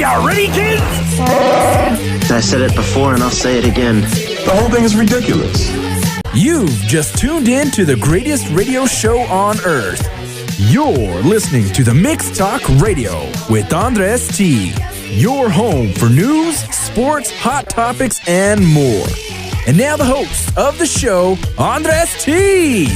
Y'all ready, kids? I said it before and I'll say it again. The whole thing is ridiculous. You've just tuned in to the greatest radio show on earth. You're listening to the Mixed Talk Radio with Andres T. Your home for news, sports, hot topics, and more. And now the host of the show, Andres T.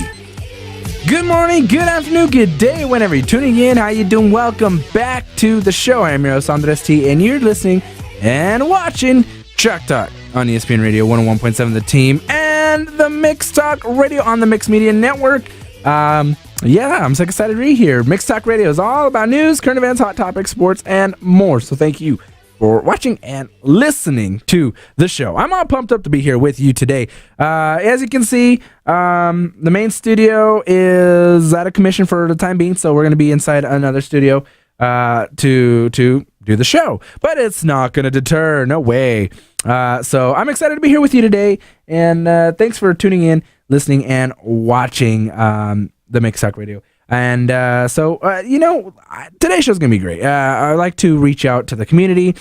Good morning, good afternoon, good day, whenever you're tuning in. How you doing? Welcome back to the show. I am your host, Andres T, and you're listening and watching Truck Talk on ESPN Radio 101.7 The Team and the Mixed Talk Radio on the Mixed Media Network. I'm so excited to be here. Mixed Talk Radio is all about news, current events, hot topics, sports, and more. So thank you for watching and listening to the show. I'm all pumped up to be here with you today. As you can see, the main studio is out of commission for the time being, so we're going to be inside another studio to do the show. But it's not going to deter. No way. So I'm excited to be here with you today, and thanks for tuning in, listening, and watching the Mixed Talk Radio. And today's show's going to be great. I like to reach out to the community,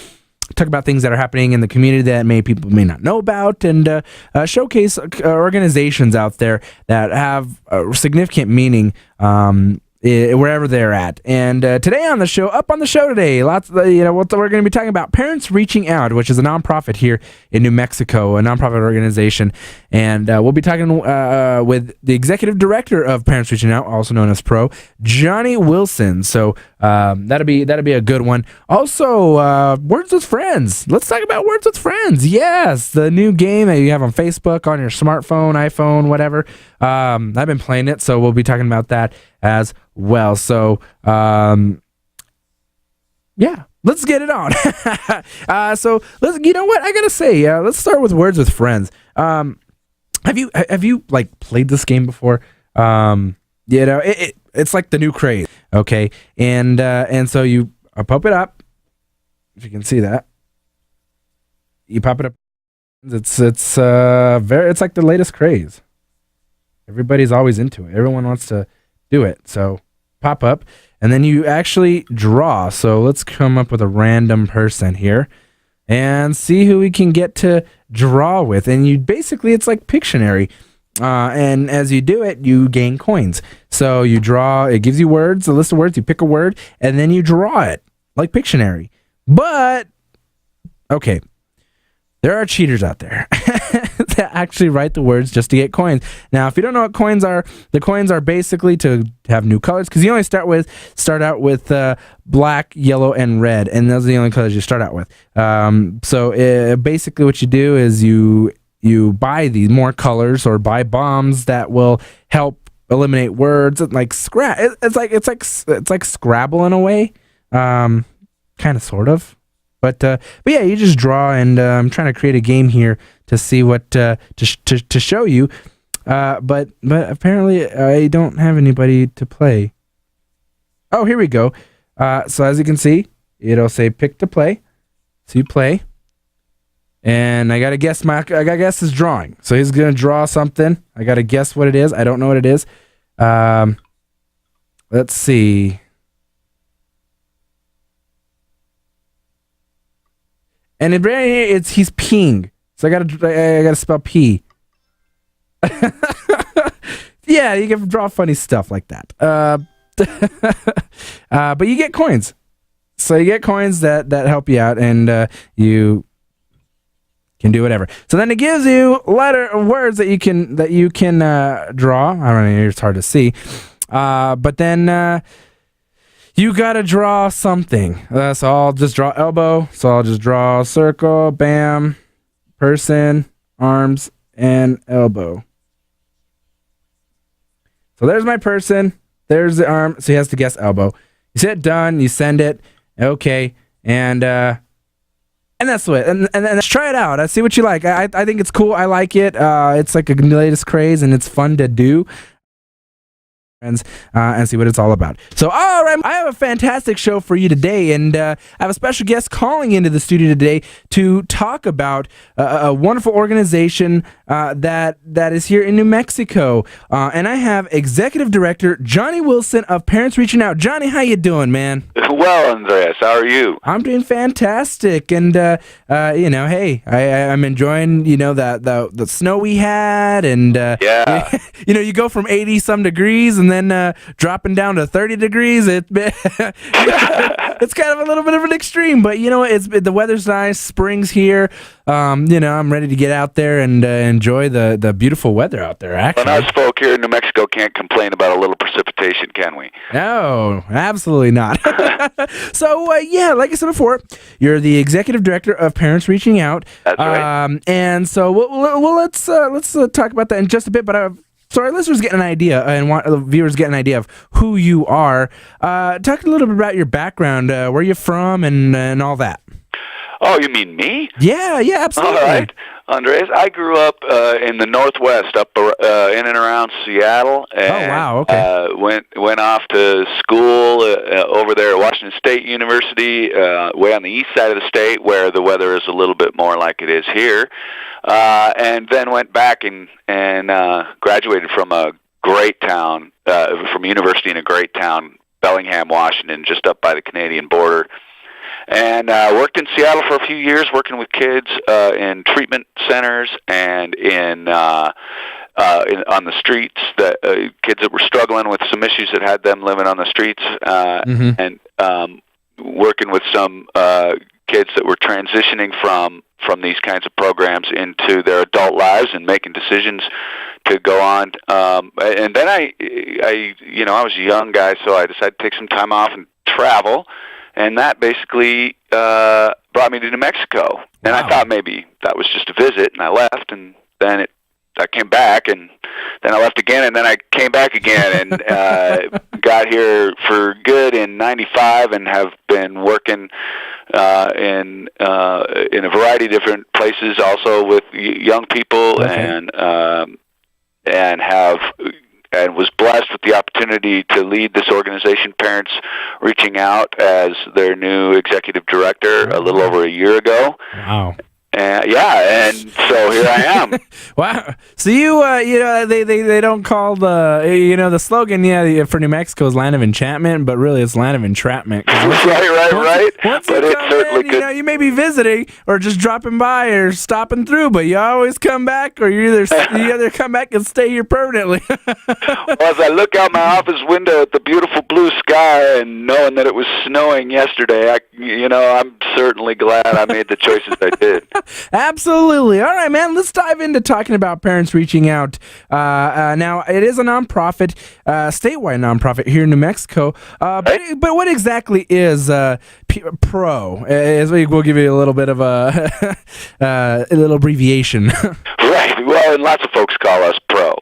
talk about things that are happening in the community that people may not know about, and showcase organizations out there that have significant meaning wherever they're at. And today on the show, we're going to be talking about Parents Reaching Out, which is a nonprofit here in New Mexico, a nonprofit organization. And we'll be talking with the executive director of Parents Reaching Out, also known as PRO, Johnny Wilson. So that'll be a good one. Also, Words with Friends. Let's talk about Words with Friends. Yes, the new game that you have on Facebook, on your smartphone, iPhone, whatever. I've been playing it, so we'll be talking about that as well. So, let's get it on. You know what I gotta say? Let's start with Words with Friends. Have you like played this game before? It's like the new craze. Okay, and so you pop it up. If you can see that, you pop it up. It's like the latest craze. Everybody's always into it. Everyone wants to do it. So pop up, and then you actually draw. So let's come up with a random person here and see who we can get to draw with. And it's like Pictionary. And as you do it, you gain coins. So you draw, it gives you words, a list of words, you pick a word, and then you draw it like Pictionary. But, okay, there are cheaters out there that actually write the words just to get coins. Now, if you don't know what coins are, the coins are basically to have new colors, because you only start out with black, yellow, and red, and those are the only colors you start out with. Basically what you do is you buy these more colors or buy bombs that will help eliminate words. Like it's like Scrabble in a way, kind of, sort of. But yeah, you just draw, and I'm trying to create a game here to see what to show you. But apparently I don't have anybody to play. Oh, here we go. So as you can see, it'll say pick to play. So you play, and I gotta guess his drawing. So he's gonna draw something. I gotta guess what it is. I don't know what it is. Let's see. And he's peeing. So I gotta spell pee. Yeah, you can draw funny stuff like that. But you get coins. So you get coins that help you out, and you can do whatever. So then it gives you words that you can draw. I don't know, it's hard to see. But then you gotta draw something. So I'll just draw elbow. So I'll just draw circle, bam, person, arms, and elbow. So there's my person. There's the arm. So he has to guess elbow. You hit done. You send it. Okay. And that's it. And let's try it out. I see what you like. I think it's cool. I like it. It's like a latest craze, and it's fun to do. friends and see what it's all about. So, all right, I have a fantastic show for you today, and I have a special guest calling into the studio today to talk about a wonderful organization that is here in New Mexico. And I have Executive Director Johnny Wilson of Parents Reaching Out. Johnny, how you doing, man? Well, Andreas, how are you? I'm doing fantastic, and hey, I'm enjoying the snow we had, and Yeah. you go from 80 some degrees and then dropping down to 30 degrees. It's kind of a little bit of an extreme, but the weather's nice. Spring's here. I'm ready to get out there and enjoy the beautiful weather out there. Actually, Well, us folk here in New Mexico can't complain about a little precipitation, can we? no, absolutely not. So, like I said before, you're the executive director of Parents Reaching Out. That's right. And so, let's talk about that in just a bit. But so our listeners get an idea, and want viewers get an idea of who you are. Talk a little bit about your background, where you're from, and all that. Oh, you mean me? Yeah, absolutely. All right. Andreas, I grew up in the Northwest, up in and around Seattle. And, Oh, wow, okay. Went off to school over there at Washington State University, way on the east side of the state, where the weather is a little bit more like it is here. And then went back and graduated from a great town, from a university in a great town, Bellingham, Washington, just up by the Canadian border. And worked in Seattle for a few years, working with kids in treatment centers and on the streets, kids that were struggling with some issues that had them living on the streets, and working with some kids that were transitioning from these kinds of programs into their adult lives and making decisions to go on. And then I was a young guy, so I decided to take some time off and travel. And that basically brought me to New Mexico. And Wow. I thought maybe that was just a visit, and I left, and then I came back, and then I left again, and then I came back again, and got here for good in '95, and have been working in a variety of different places, also with young people, Okay. and was blessed with the opportunity to lead this organization, Parents Reaching Out, as their new executive director a little over a year ago. Wow. And so here I am. Wow. So they don't call the slogan, for New Mexico is Land of Enchantment, but really it's Land of Entrapment. Right. Once But you it come certainly in, could. you may be visiting or just dropping by or stopping through, but you always come back, or you either come back and stay here permanently. Well, as I look out my office window at the beautiful blue sky and knowing that it was snowing yesterday, I'm certainly glad I made the choices I did. Absolutely. All right, man. Let's dive into talking about Parents Reaching Out. Now, it is a nonprofit, statewide nonprofit here in New Mexico. But what exactly is PRO? We'll give you a little bit of a little abbreviation. Right. Well, and lots of folks call us PRO.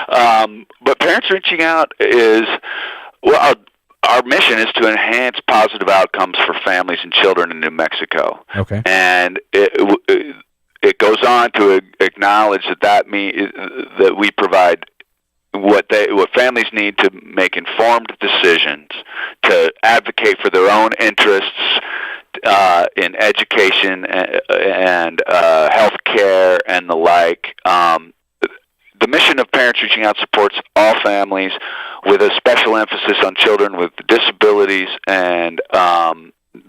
But Parents Reaching Out is, our mission is to enhance positive outcomes for families and children in New Mexico. Okay. And it goes on to acknowledge that we provide what families need to make informed decisions, to advocate for their own interests in education and health care and the like. The mission of Parents Reaching Out supports all families, with a special emphasis on children with disabilities and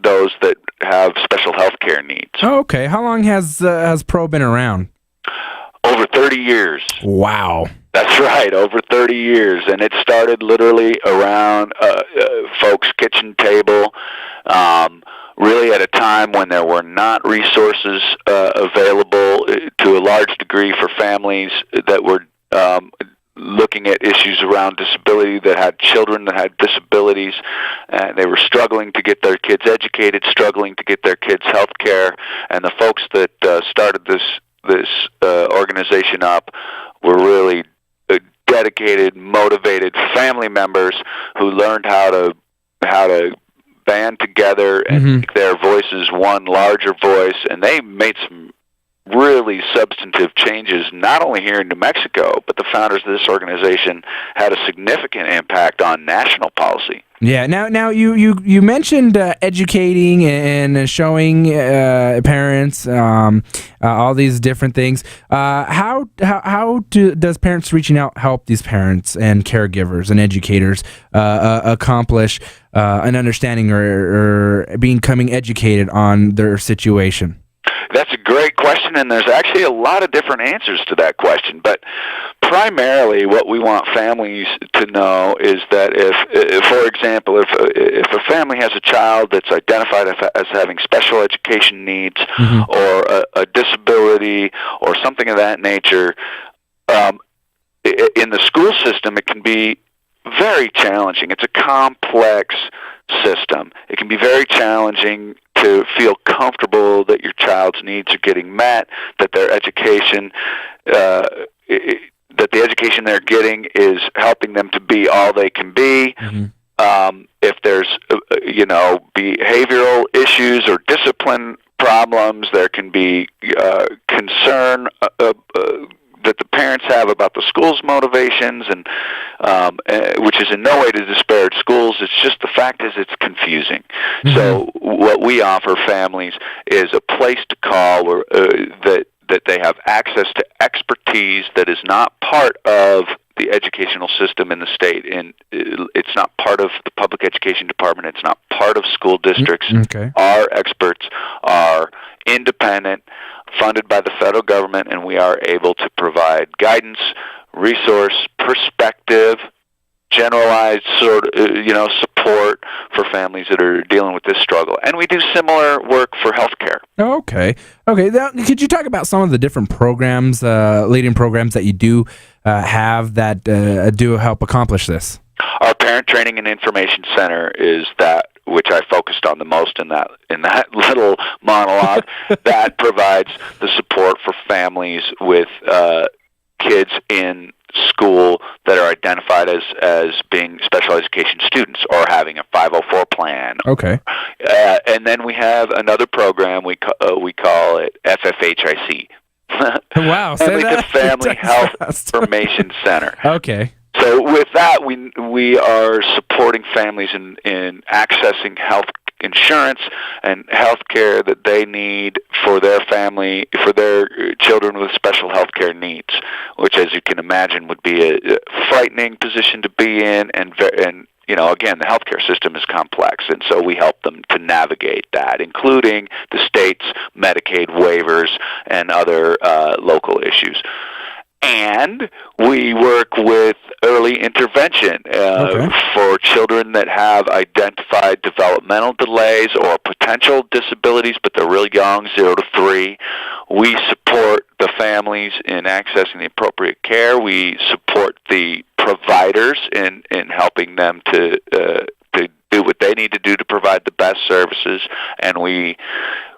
those that have special health care needs. Oh, okay. How long has PRO been around? Over 30 years. Wow. That's right, over 30 years. And it started literally around folks' kitchen table, really at a time when there were not resources available to a large degree for families that were looking at issues around disability, that had children that had disabilities, and they were struggling to get their kids educated, struggling to get their kids health care. And the folks that started this organization up were really dedicated, motivated family members who learned how to band together and make their voices one larger voice, and they made some really substantive changes, not only here in New Mexico, but the founders of this organization had a significant impact on national policy. Yeah. Now you mentioned educating and showing parents all these different things. How does parents reaching out help these parents and caregivers and educators accomplish an understanding or becoming educated on their situation? That's a great question, and there's actually a lot of different answers to that question. But primarily, what we want families to know is that if for example, if a family has a child that's identified as having special education needs or a disability or something of that nature, in the school system, it can be very challenging. It's a complex system. It can be very challenging to feel comfortable that your child's needs are getting met, that their education, that the education they're getting is helping them to be all they can be. If there's, behavioral issues or discipline problems, there can be concern that the parents have about the school's motivations, and which is in no way to disparage schools. It's just the fact is it's confusing. So what we offer families is a place to call where that they have access to expertise that is not part of the educational system in the state, and it's not part of the public education department. It's not part of school districts. Okay. Our experts are independent, funded by the federal government, and we are able to provide guidance, resource, perspective, generalized support for families that are dealing with this struggle. And we do similar work for healthcare. Okay. Now, could you talk about some of the different programs, leading programs that you do have that do help accomplish this? Our Parent Training and Information Center is that which I focused on the most in that little monologue. That provides the support for families with kids in school that are identified as being special education students or having a 504 plan. Okay. And then we have another program we call it FFHIC. Wow. Family Health Information Center. Okay. So with that, we are supporting families in accessing health insurance and health care that they need for their family, for their children with special health care needs, which, as you can imagine, would be a frightening position to be in, and again, the healthcare system is complex, and so we help them to navigate that, including the state's Medicaid waivers and other local issues. And we work with early intervention for children that have identified developmental delays or potential disabilities, but they're really young, 0 to 3. We support the families in accessing the appropriate care. We support the providers in helping them to do what they need to do to provide the best services. And we,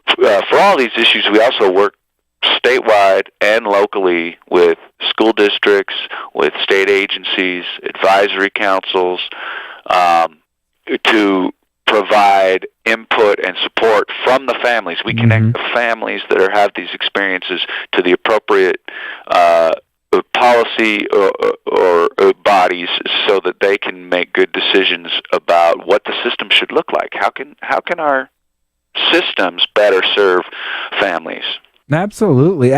for all these issues, we also work statewide and locally with school districts, with state agencies, advisory councils, to provide input and support from the families. We connect the families that have these experiences to the appropriate policy or bodies so that they can make good decisions about what the system should look like. How can our systems better serve families? Absolutely.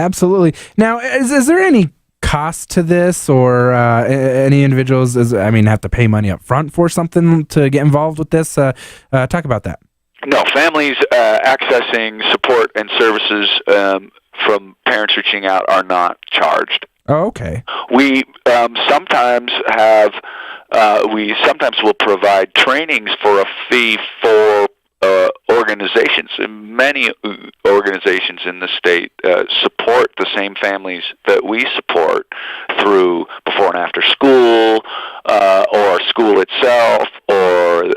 Now, is there any cost to this, or any individuals have to pay money up front for something to get involved with this? Talk about that. No, families accessing support and services from parents reaching out are not charged. Oh, okay. We sometimes will provide trainings for a fee for organizations. Many organizations in the state support the same families that we support through before and after school, or school itself, or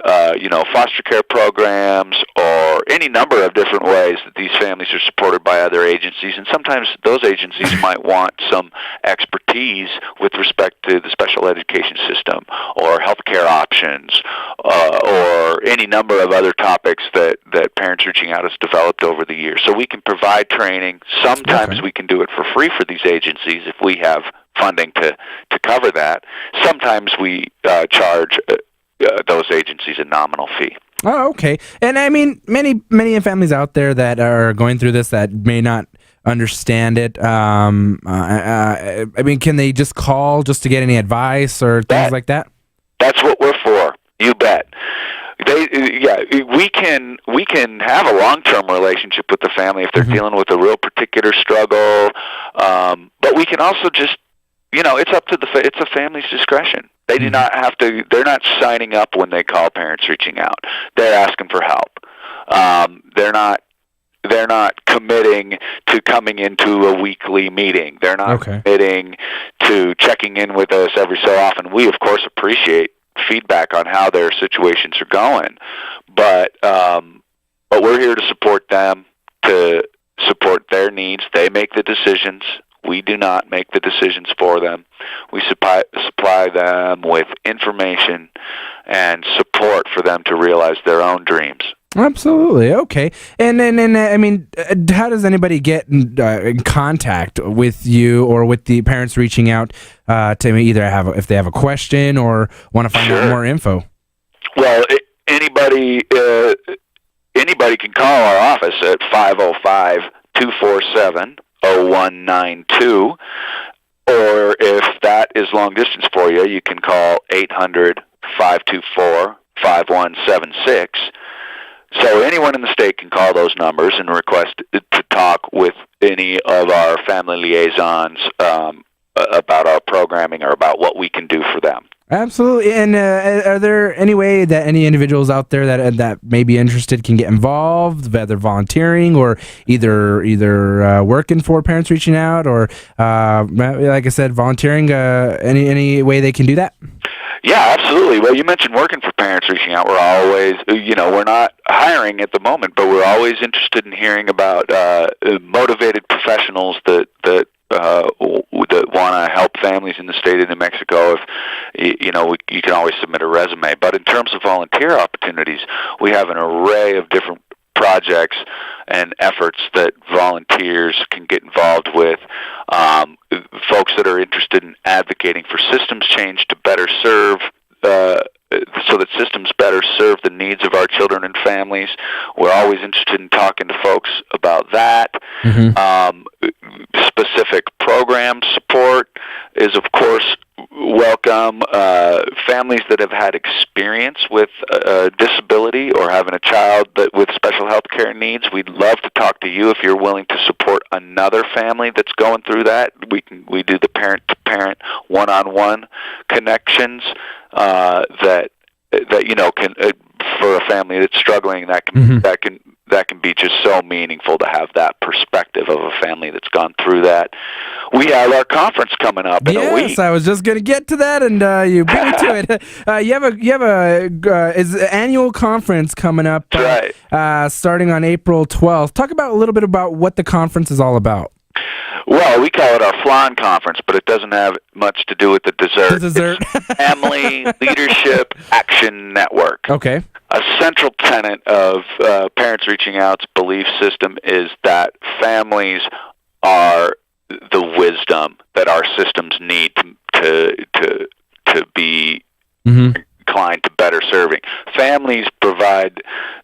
foster care programs, or any number of different ways that these families are supported by other agencies, and sometimes those agencies might want some expertise with respect to the special education system or healthcare options or any number of other topics that Parents Reaching Out has developed over the years. So we can provide training. Sometimes we can do it for free for these agencies if we have funding to cover that. Sometimes we charge those agencies a nominal fee. Oh, okay. And I mean, many families out there that are going through this that may not understand it. I mean, can they just call just to get any advice or things like that? That's what we're for. You bet. We can have a long-term relationship with the family if they're dealing with a real particular struggle. But we can also just, it's up to it's a family's discretion. They do not have to. They're not signing up when they call Parents Reaching Out. They're asking for help. They're not committing to coming into a weekly meeting. They're not committing to checking in with us every so often. We, of course, appreciate feedback on how their situations are going, but we're here to support them, to support their needs. They make the decisions. We do not make the decisions for them. We supply them with information and support for them to realize their own dreams. Absolutely. Okay. And I mean, how does anybody get in contact with you or with the Parents Reaching Out to either if they have a question or want to find out more info? Well, anybody can call our office at 505-247-0192, or if that is long distance for you, you can call 800-524-5176. So anyone in the state can call those numbers and request to talk with any of our family liaisons about our programming or about what we can do for them. Absolutely. And are there any way that any individuals out there that may be interested can get involved, whether volunteering or either working for Parents Reaching Out or, like I said, volunteering? Any way they can do that? Yeah, absolutely. Well, you mentioned working for Parents Reaching Out. We're always, we're not hiring at the moment, but we're always interested in hearing about motivated professionals that want to help families in the state of New Mexico. If you can always submit a resume. But in terms of volunteer opportunities, we have an array of different projects and efforts that volunteers can get involved with. Folks that are interested in advocating for systems change to better serve, so that systems better serve the needs of our children and families. We're always interested in talking to folks about that. Specific program support is, of course, welcome. Families that have had experience with disability or having a child with special health care needs, we'd love to talk to you if you're willing to support another family that's going through that. We do the parent-to-parent one-on-one connections that can for a family that's struggling, that can be just so meaningful to have that perspective of a family that's gone through that. We have our conference coming up in a week. Yes, I was just going to get to that, and you beat me to it. You have an annual conference coming up. Right. Starting on April 12th. Talk about a little bit about what the conference is all about. Well, we call it our Flan Conference, but it doesn't have much to do with the dessert. It's Family Leadership Action Network. Okay. A central tenet of Parents Reaching Out's belief system is that families are the wisdom that our systems need to be inclined to better serving. Families provide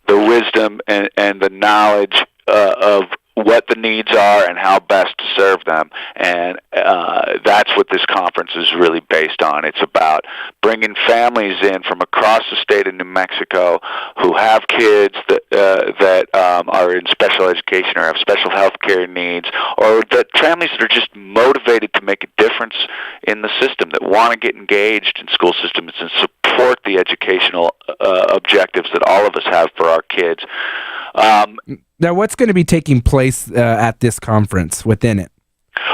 the wisdom and the knowledge of what the needs are and how best to serve them. And that's what this conference is really based on. It's about bringing families in from across the state of New Mexico who have kids that are in special education or have special health care needs, or that families that are just motivated to make a difference in the system, that want to get engaged in school systems and support the educational objectives that all of us have for our kids. Now, what's going to be taking place at this conference within it?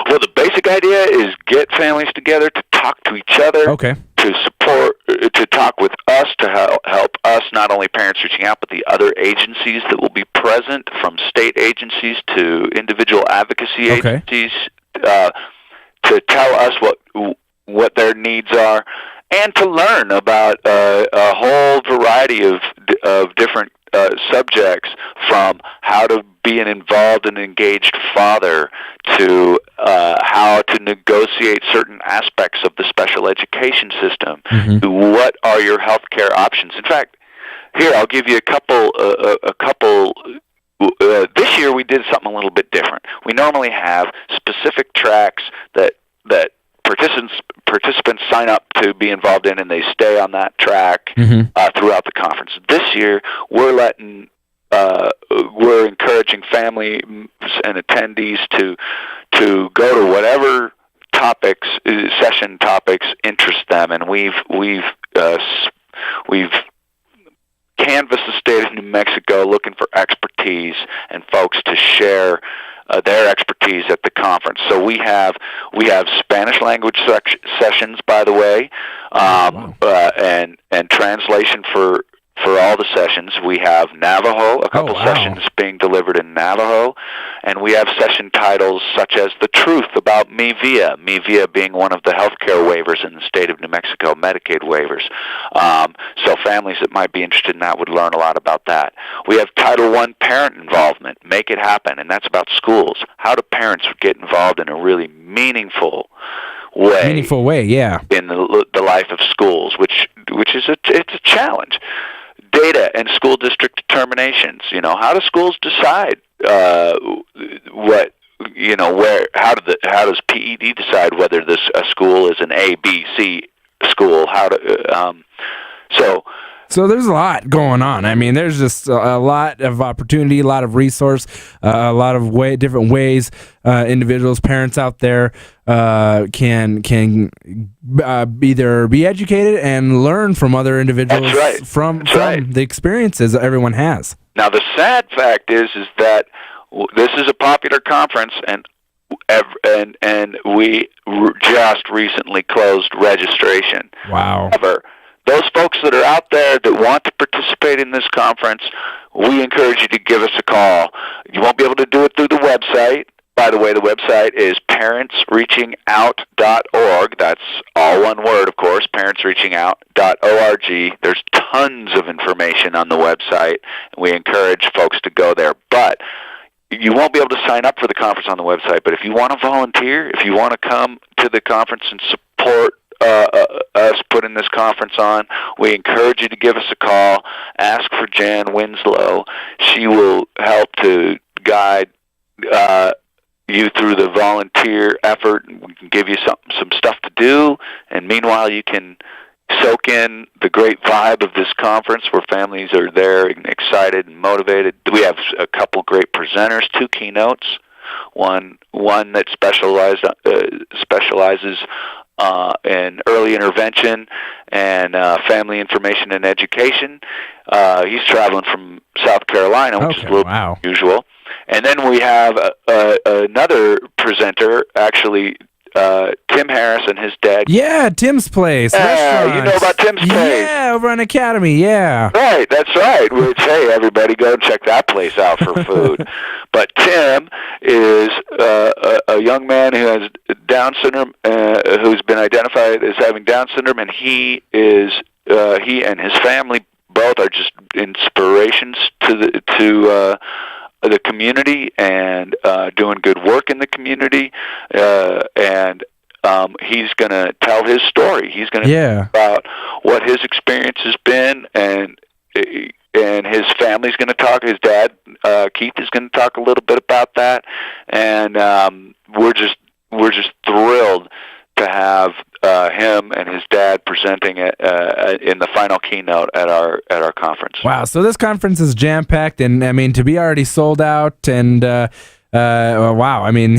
Well, the basic idea is get families together to talk to each other, okay, to support, to talk with us, to help us not only parents reaching out, but the other agencies that will be present, from state agencies to individual advocacy agencies, to tell us what their needs are, and to learn about a whole variety of different subjects, from how to be an involved and engaged father to how to negotiate certain aspects of the special education system. To what are your healthcare options. In fact, here I'll give you a couple. This year we did something a little bit different. We normally have specific tracks that participants sign up to be involved in, and they stay on that track throughout the conference. This year, we're encouraging families and attendees to go to whatever session topics interest them, and we've canvassed the state of New Mexico looking for expertise and folks to share their expertise at the conference. So we have Spanish language sessions, by the way, and translation for all the sessions. We have Navajo, a couple sessions being delivered in Navajo, and we have session titles such as The Truth About MeVia being one of the healthcare waivers in the state of New Mexico, Medicaid waivers. So families that might be interested in that would learn a lot about that. We have Title I parent involvement, Make It Happen, and that's about schools. How do parents get involved in a really meaningful way, yeah, in the life of schools, which is it's a challenge. Data and school district determinations. How do schools decide how does PED decide whether a school is an A, B, C school? So there's a lot going on. I mean, there's just a lot of opportunity, a lot of resource, a lot of different ways individuals, parents out there can either be educated and learn from other individuals from the experiences that everyone has. Now, the sad fact is that this is a popular conference, and we just recently closed registration. Wow. However, those folks that are out there that want to participate in this conference, we encourage you to give us a call. You won't be able to do it through the website. By the way, the website is parentsreachingout.org. That's all one word, of course, parentsreachingout.org. There's tons of information on the website, and we encourage folks to go there. But you won't be able to sign up for the conference on the website. But if you want to volunteer, if you want to come to the conference and support us putting this conference on, we encourage you to give us a call. Ask for Jan Winslow. She will help to guide you through the volunteer effort. We can give you some stuff to do, and meanwhile you can soak in the great vibe of this conference where families are there and excited and motivated. We have a couple great presenters, 2 keynotes, one that specializes in early intervention and family information and education. He's traveling from South Carolina, which is a little unusual. And then we have another presenter, actually, Tim Harris and his dad. Yeah, Tim's Place. You know about Tim's Place. Yeah, over on Academy, yeah. Right, that's right. Which, hey, everybody go and check that place out for food. But Tim is a young man who has Down syndrome, who's been identified as having Down syndrome, and he and his family both are just inspirations to the community and doing good work in the community, and he's going to tell his story. He's going to talk about what his experience has been, and his family's going to talk. His dad, Keith, is going to talk a little bit about that, and we're just thrilled to have him and his dad presenting it in the final keynote at our conference. Wow! So this conference is jam packed, and I mean to be already sold out, and wow, I mean,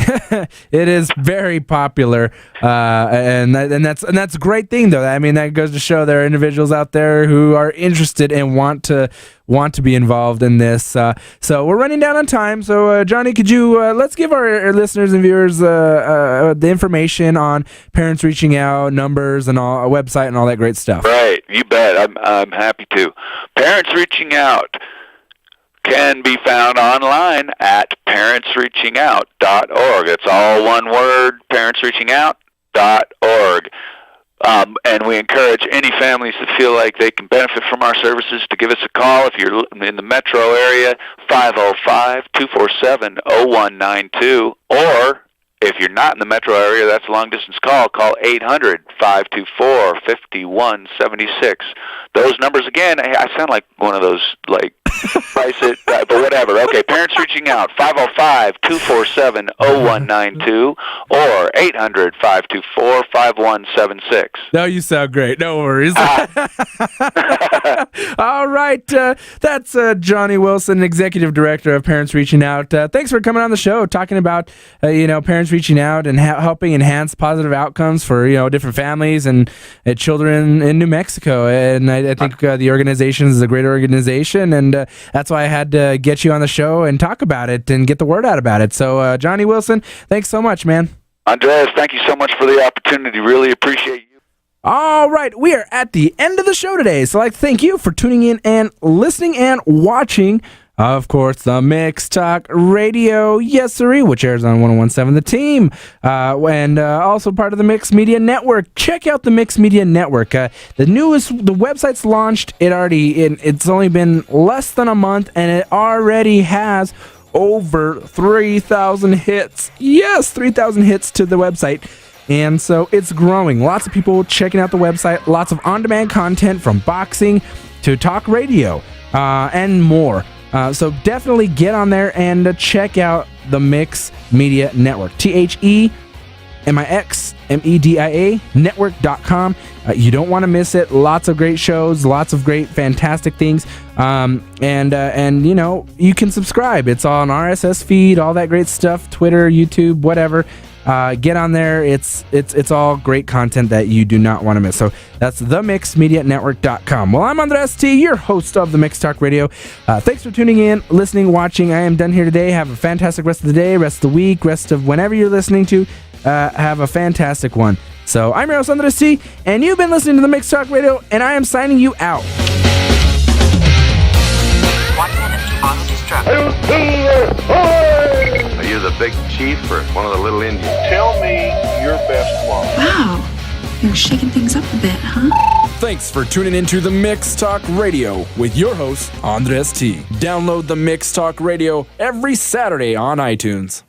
it is very popular, and that's a great thing, though. I mean, that goes to show there are individuals out there who are interested and want to be involved in this. So we're running down on time. So Johnny, could you let's give our listeners and viewers the information on Parents Reaching Out, numbers, and all, a website, and all that great stuff. Right, you bet. I'm happy to. Parents Reaching Out can be found online at parentsreachingout.org. It's all one word, parentsreachingout.org. And we encourage any families that feel like they can benefit from our services to give us a call. If you're in the metro area, 505-247-0192, or if you're not in the metro area, that's a long-distance call. Call 800-524-5176. Those numbers, again, I sound like one of those, like, price it, but whatever. Okay, Parents Reaching Out, 505-247-0192 or 800-524-5176. No, you sound great. No worries. All right. That's Johnny Wilson, Executive Director of Parents Reaching Out. Thanks for coming on the show, talking about, Parents Reaching Out and helping enhance positive outcomes for, different families and children in New Mexico. And I think the organization is a great organization, and that's why I had to get you on the show and talk about it and get the word out about it. So, Johnny Wilson, thanks so much, man. Andres, thank you so much for the opportunity. Really appreciate you. All right, we are at the end of the show today. So I'd like to thank you for tuning in and listening and watching, of course, the Mix Talk Radio, yes sirree, which airs on 101.7 The Team, and also part of the Mix Media Network. Check out the Mix Media Network. The website's launched. It's only been less than a month, and it already has over 3,000 hits. Yes, 3,000 hits to the website. And so it's growing. Lots of people checking out the website. Lots of on-demand content from boxing to talk radio and more. So definitely get on there and check out the Mix Media Network. TheMixMedia network.com. You don't want to miss it. Lots of great shows, lots of great, fantastic things. And you can subscribe. It's on RSS feed, all that great stuff, Twitter, YouTube, whatever. Get on there. It's all great content that you do not want to miss. So that's themixmedianetwork.com. Well, I'm Andres T., your host of the Mix Talk Radio. Thanks for tuning in, listening, watching. I am done here today. Have a fantastic rest of the day, rest of the week, rest of whenever you're listening to. Have a fantastic one. So I'm your host, Andres T., and you've been listening to the Mix Talk Radio, and I am signing you out. 1 minute to auto-destruct. Are you the big chief or one of the little Indians? Tell me your best one. Wow, you're shaking things up a bit, huh? Thanks for tuning into the Mix Talk Radio with your host, Andres T. Download the Mix Talk Radio every Saturday on iTunes.